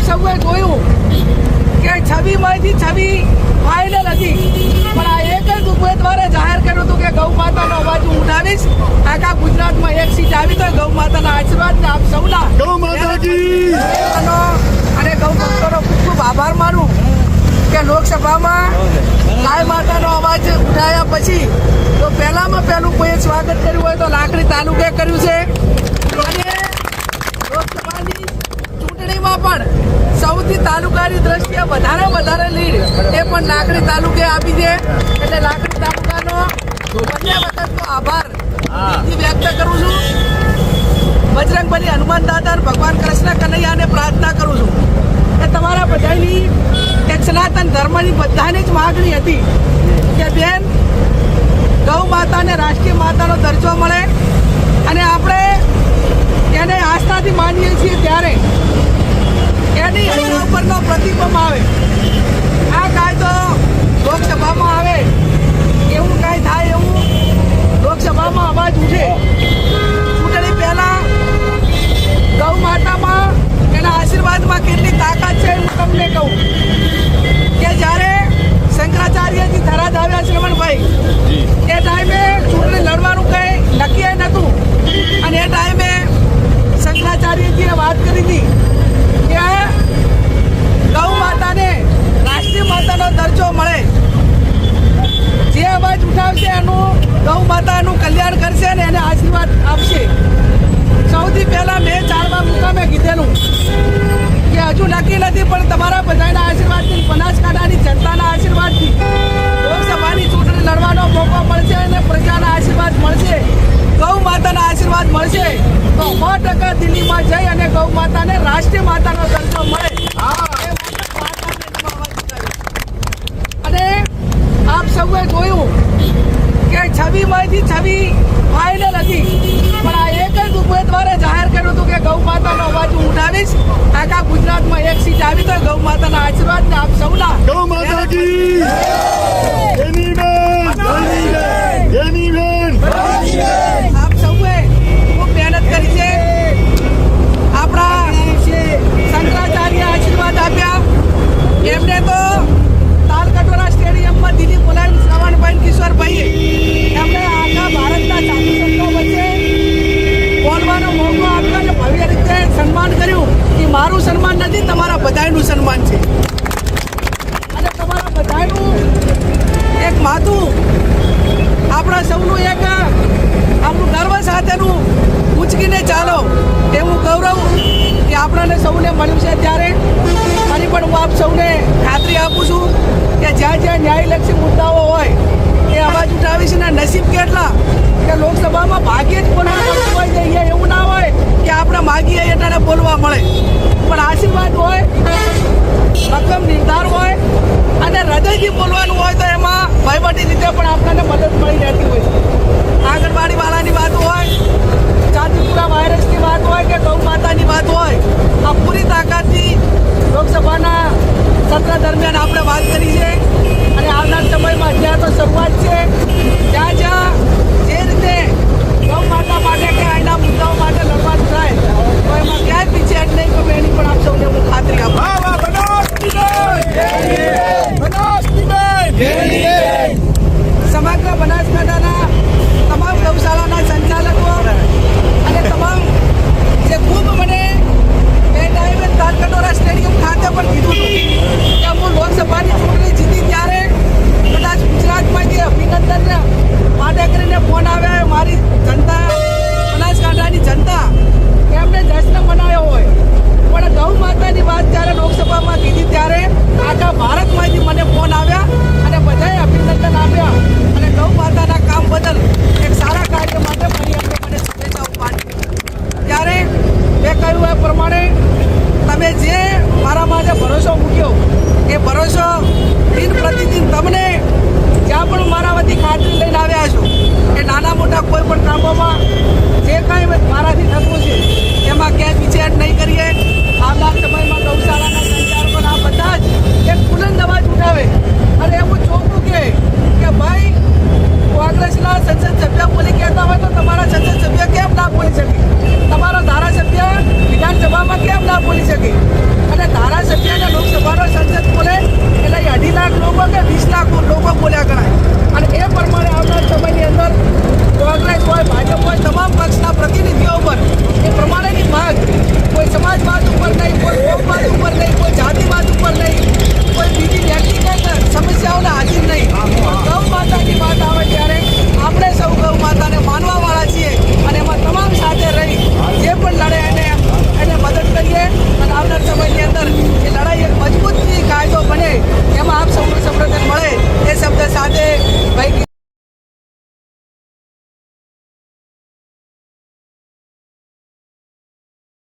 સૌએ જોયું કે છબીમાંથી છબી ફાઇનલ હતી, પણ આ એક જ ઉમેદવારે જાહેર કર્યું હતું કે ગૌ માતાનો અવાજ હું ઉઠાવીશ. આખા ગુજરાતમાં એક સીટ આવી તો ગૌ માતાના આશીર્વાદ આપ સૌના ગૌ માતા કી અને ગૌ ભક્તોનો ખૂબ ખૂબ આભાર માનું કે લોકસભામાં ગાય માતાનો અવાજ ઉઠાવ્યા પછી તો પહેલામાં પહેલું કોઈએ સ્વાગત કર્યું હોય તો લાકડી તાલુકે કર્યું છે. અને લોકસભાની ચૂંટણીમાં પણ સૌથી તાલુકાની દ્રષ્ટિએ વધારે લીડ એ પણ લાકડી તાલુકે આપી છે. એટલે લાકડી તાલુકાનો બંને વખતનો આભાર વ્યક્ત કરું છું. બજરંગબલી હનુમાન દાદા ભગવાન કૃષ્ણ કનૈયાને પ્રાર્થના કરું છું કે તમારા બધાની એક સનાતન ધર્મની બધાની જ માગણી હતી કે બેન ગૌ માતાને રાષ્ટ્રીય માતાનો દરજ્જો મળે અને આપણે એને આસ્થાથી માનીએ છીએ ત્યારે એની એના ઉપરનો પ્રતિબંધ આવે. આ કાયદો લોકસભામાં આવે એવું કાંઈ થાય એવું લોકસભામાં અવાજ ઉઠે. ચૂંટણી પહેલા ગૌ માતામાં એના આશીર્વાદમાં કેટલી તાકાત છે હું તમને કહું કે જ્યારે શંકરાચાર્યજી થરાદ આવ્યા શ્રવણભાઈ એ ટાઈમે ચૂંટણી લડવાનું કંઈ નક્કી નહોતું અને એ ટાઈમે શંકરાચાર્યજીએ વાત કરી હતી કે ગૌ માતાને રાષ્ટ્રીય માતાનો દરજ્જો મળે. જે અવાજ ઉઠાવશે એનું ગૌ માતાનું કલ્યાણ કરશે અને એને આશીર્વાદ આપશે. સૌથી પહેલા મેં 4મા મુકામે કીધેલું કે હજુ નક્કી નથી પણ તમારા બધાના આશીર્વાદથી બનાસકાંઠાની જનતાના આશીર્વાદથી લોકસભાની ચૂંટણી લડવાનો મોકો મળશે અને પ્રજાના આશીર્વાદ મળશે, ગૌ માતાના આશીર્વાદ મળશે તો 100% દિલ્હીમાં જઈ અને ગૌ માતાને રાષ્ટ્રીય માતાનો દરજ્જો મળે. અને આપ સૌએ જોયું કે છબીમાંથી છબી ફાઇનલ હતી, પણ આ એક જ ઉમેદવારે જાહેર કર્યું હતું કે ગૌ માતાનો અવાજ હું ઉઠાવીશ. આખા ગુજરાતમાં એક સીટ આવી તો ગૌ માતાના આશીર્વાદ આપ સૌના ગૌ માતા કી આપ સૌએ ખૂબ મહેનત કરી છે. આપણા શંકરાચાર્ય આશીર્વાદ આપ્યા. એમને તો તાલકટોરા સ્ટેડિયમમાં દિલ્હી બોલાવીને શ્રવણભાઈ કિશોરભાઈએ એમને આખા ભારતના સાધુ સંતો વચ્ચે બોલવાનો મોકો આપ્યો અને ભવ્ય રીતે સન્માન કર્યું. કે મારું સન્માન નથી, તમારા બધાનું સન્માન છે અને તમારા બધાનું એક માથું આપણા સૌનું એક આપણું ગર્વ સાથેનું ઉંચકીને ચાલો એવું ગૌરવ કે આપણને સૌને મળ્યું છે. ત્યારે ફરી પણ હું આપ સૌને ખાતરી આપું છું કે જ્યાં જ્યાં ન્યાયલક્ષી મુદ્દાઓ હોય એ અવાજ ઉઠાવીશ ને નસીબ કેટલા કે લોકસભામાં ભાગ્યે જ બોલવા હોય જઈએ એવું ના હોય કે આપણે માગીએ એટલે બોલવા મળે, પણ આશીર્વાદ હોય, રકમ નિર્ધાર હોય અને હૃદયથી બોલવાનું હોય તો એમાં વહીવટી રીતે પણ આપણને મદદ મળી રહેતી હોય છે. આંગણવાડીવાળાની વાત હોય, ચાંદીપુરા વાયરસની વાત હોય કે ગૌ માતાની વાત હોય, આ પૂરી તાકાતથી લોકસભાના સત્ર દરમિયાન આપણે વાત કરી છે. અને આવનાર સમયમાં જ્યાં તો શરૂઆત છે જ્યાં જ્યાં જે રીતે ગૌ માતા માટે કે એના મુદ્દાઓ માટે લડવાનું થાય તો એમાં ક્યાંય પીછેહટ નહીં કરું એની પણ આપ સૌને હું ખાતરી આપું. સમગ્ર બનાસકાંઠાના તમામ ગૌશાળાના સંચાલકો અને તમામ જે ખૂબ મને એ ટાઈમે તાલકટોરા સ્ટેડિયમ ખાતે પણ કીધું હતું કે હું લોકસભાની ચૂંટણી જીતી ત્યારે કદાચ ગુજરાતમાંથી અભિનંદન માટે કરીને ફોન આવ્યા મારી જનતા બનાસકાંઠાની જનતા એમને જશ્ન મનાવ્યો હોય, પણ ગૌ માતાની વાત જ્યારે લોકસભામાં કીધી ત્યારે આખા ભારતમાંથી મને ફોન આવ્યા અને બધાએ અભિનંદન આપ્યા અને ગૌ માતાના કામ બદલ એક સારા કાર્ય માટે ફરી એમને મને શુભેચ્છાઓ પાઠવી. ત્યારે મેં કહ્યું એ પ્રમાણે તમે જે મારા માટે ભરોસો મૂક્યો એ ભરોસો દિન પ્રતિદિન તમને જ્યાં પણ મારા વતી ખાતરી લઈને આવ્યા છો એ નાના મોટા કોઈ પણ કામોમાં જે કાંઈ મારાથી થતું છે એમાં ક્યાંય પીછેહટ નહીં કરીએ. આવનાર સમયમાં